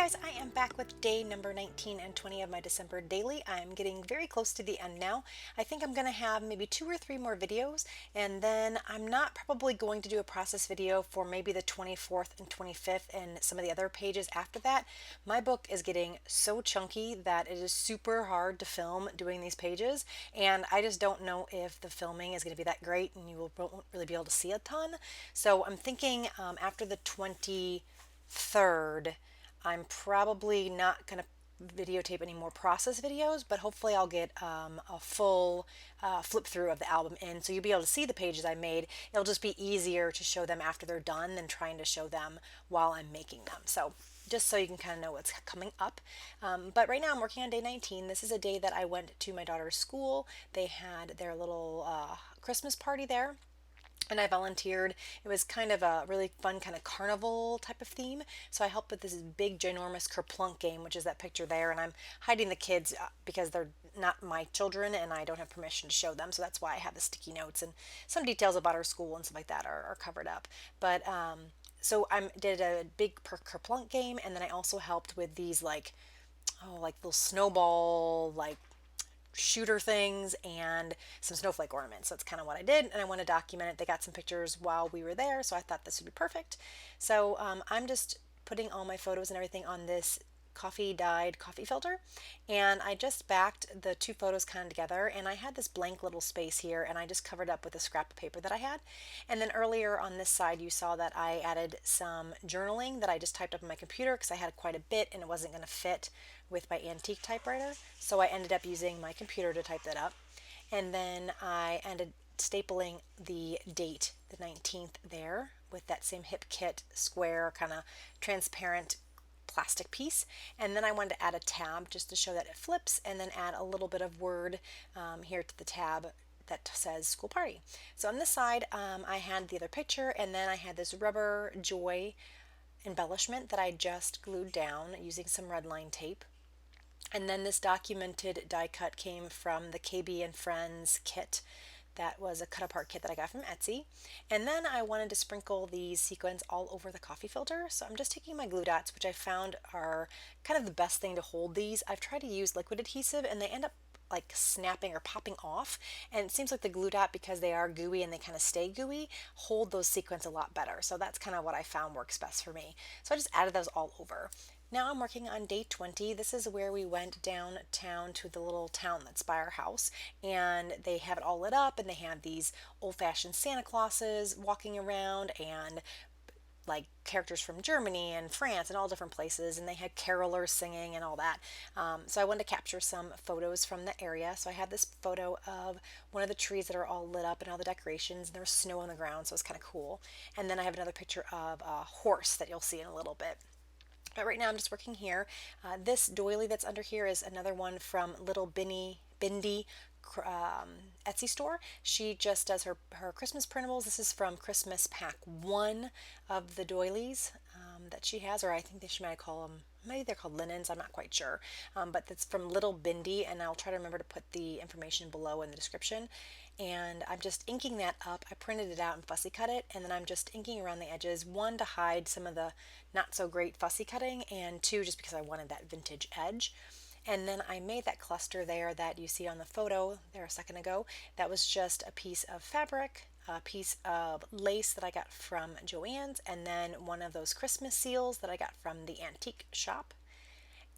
guys, I am back with day number 19 and 20 of my December daily. I'm getting very close to the end now. I think I'm going to have maybe 2 or 3 more videos, and then I'm not probably going to do a process video for maybe the 24th and 25th and some of the other pages after that. My book is getting so chunky that it is super hard to film doing these pages, and I just don't know if the filming is going to be that great and won't really be able to see a ton. So I'm thinking after the 23rd, I'm probably not going to videotape any more process videos, but hopefully I'll get a full flip through of the album in, so you'll be able to see the pages I made. It'll just be easier to show them after they're done than trying to show them while I'm making them. So just so you can kind of know what's coming up. But right now I'm working on day 19. This is a day that I went to my daughter's school. They had their little Christmas party there, and I volunteered. It was kind of a really fun kind of carnival type of theme. So I helped with this big ginormous Kerplunk game, which is that picture there, and I'm hiding the kids because they're not my children and I don't have permission to show them. So that's why I have the sticky notes, and some details about our school and stuff like that are covered up. But so I did a big Kerplunk game, and then I also helped with these like little snowball shooter things and some snowflake ornaments. So that's kind of what I did, and I want to document it. They got some pictures while we were there, so I thought this would be perfect. So I'm just putting all my photos and everything on this coffee dyed coffee filter, and I just backed the 2 photos kind of together, and I had this blank little space here, and I just covered up with a scrap of paper that I had. And then earlier on this side you saw that I added some journaling that I just typed up on my computer because I had quite a bit and it wasn't going to fit with my antique typewriter, so I ended up using my computer to type that up. And then I ended stapling the date, the 19th, there with that same Hip Kit square kind of transparent plastic piece. And then I wanted to add a tab just to show that it flips, and then add a little bit of word here to the tab that says school party. So on this side I had the other picture, and then I had this rubber joy embellishment that I just glued down using some red line tape. And then this documented die cut came from the KB and Friends kit. That was a cut apart kit that I got from Etsy. And then I wanted to sprinkle these sequins all over the coffee filter. So I'm just taking my glue dots, which I found are kind of the best thing to hold these. I've tried to use liquid adhesive and they end up like snapping or popping off, and it seems like the glue dot, because they are gooey and they kind of stay gooey, hold those sequins a lot better. So that's kind of what I found works best for me. So I just added those all over. Now I'm working on day 20. This is where we went downtown to the little town that's by our house, and they have it all lit up, and they have these old-fashioned Santa Clauses walking around, and like characters from Germany and France and all different places, and they had carolers singing and all that. So I wanted to capture some photos from the area. So I had this photo of one of the trees that are all lit up and all the decorations, and there was snow on the ground, so it's kind of cool. And then I have another picture of a horse that you'll see in a little bit. But right now I'm just working here. This doily that's under here is another one from Little Bindi Etsy store. She just does her Christmas printables. This is from Christmas pack 1 of the doilies that she has, or I think she might call them, maybe they're called linens, I'm not quite sure. But it's from Little Bindi, and I'll try to remember to put the information below in the description. And I'm just inking that up. I printed it out and fussy cut it, and then I'm just inking around the edges, 1 to hide some of the not so great fussy cutting, and 2 just because I wanted that vintage edge. And then I made that cluster there that you see on the photo there a second ago. That was just a piece of fabric, a piece of lace that I got from Joann's, and then one of those Christmas seals that I got from the antique shop.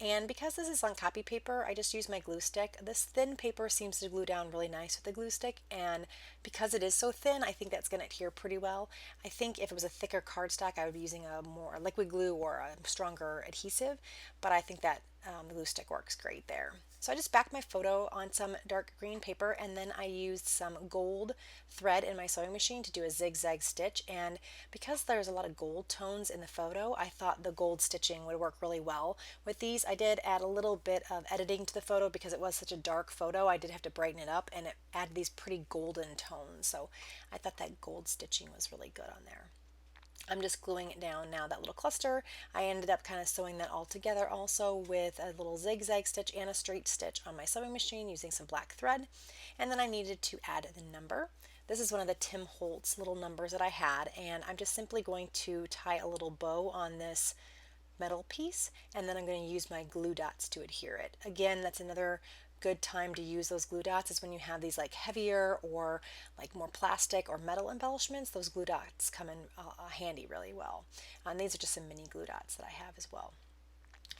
And because this is on copy paper, I just use my glue stick. This thin paper seems to glue down really nice with the glue stick, and because it is so thin, I think that's going to adhere pretty well. I think if it was a thicker cardstock, I would be using a more liquid glue or a stronger adhesive, but I think that the glue stick works great there. So I just backed my photo on some dark green paper, and then I used some gold thread in my sewing machine to do a zigzag stitch. And because there's a lot of gold tones in the photo, I thought the gold stitching would work really well with these. I did add a little bit of editing to the photo because it was such a dark photo. I did have to brighten it up, and it added these pretty golden tones. So I thought that gold stitching was really good on there. I'm just gluing it down now, that little cluster. I ended up kind of sewing that all together also with a little zigzag stitch and a straight stitch on my sewing machine using some black thread. And then I needed to add the number. This is one of the Tim Holtz little numbers that I had, and I'm just simply going to tie a little bow on this metal piece, and then I'm going to use my glue dots to adhere it. Again, that's another good time to use those glue dots is when you have these like heavier or like more plastic or metal embellishments. Those glue dots come in handy really well. And these are just some mini glue dots that I have as well.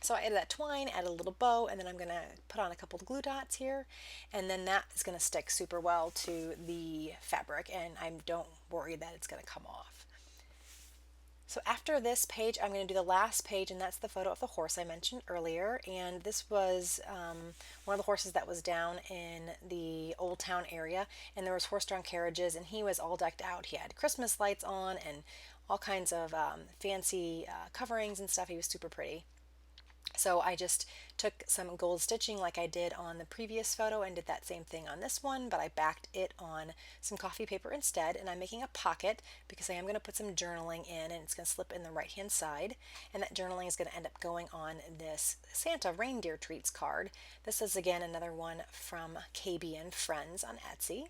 So I added that twine, added a little bow, and then I'm going to put on a couple of glue dots here, and then that is going to stick super well to the fabric, and I don't worry that it's going to come off. So after this page, I'm going to do the last page, and that's the photo of the horse I mentioned earlier. And this was one of the horses that was down in the Old Town area, and there was horse-drawn carriages, and he was all decked out. He had Christmas lights on and all kinds of fancy coverings and stuff. He was super pretty. So I just took some gold stitching like I did on the previous photo and did that same thing on this one, but I backed it on some coffee paper instead, and I'm making a pocket because I am going to put some journaling in, and it's going to slip in the right hand side, and that journaling is going to end up going on this Santa reindeer treats card. This is again another one from KB and Friends on Etsy.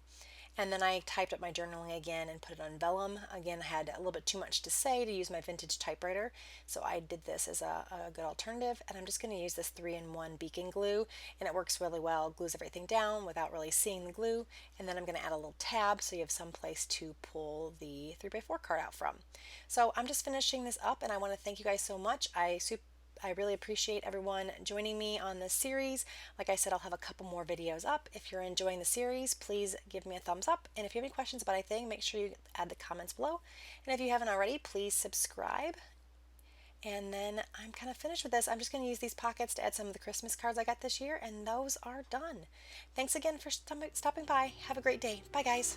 And then I typed up my journaling again and put it on vellum. Again, I had a little bit too much to say to use my vintage typewriter, so I did this as a good alternative. And I'm just going to use this 3-in-1 beacon glue, and it works really well. It glues everything down without really seeing the glue. And then I'm going to add a little tab so you have some place to pull the 3x4 card out from. So I'm just finishing this up, and I want to thank you guys so much. I really appreciate everyone joining me on this series. Like I said, I'll have a couple more videos up. If you're enjoying the series, please give me a thumbs up. And if you have any questions about anything, make sure you add the comments below. And if you haven't already, please subscribe. And then I'm kind of finished with this. I'm just going to use these pockets to add some of the Christmas cards I got this year, and those are done. Thanks again for stopping by. Have a great day. Bye, guys.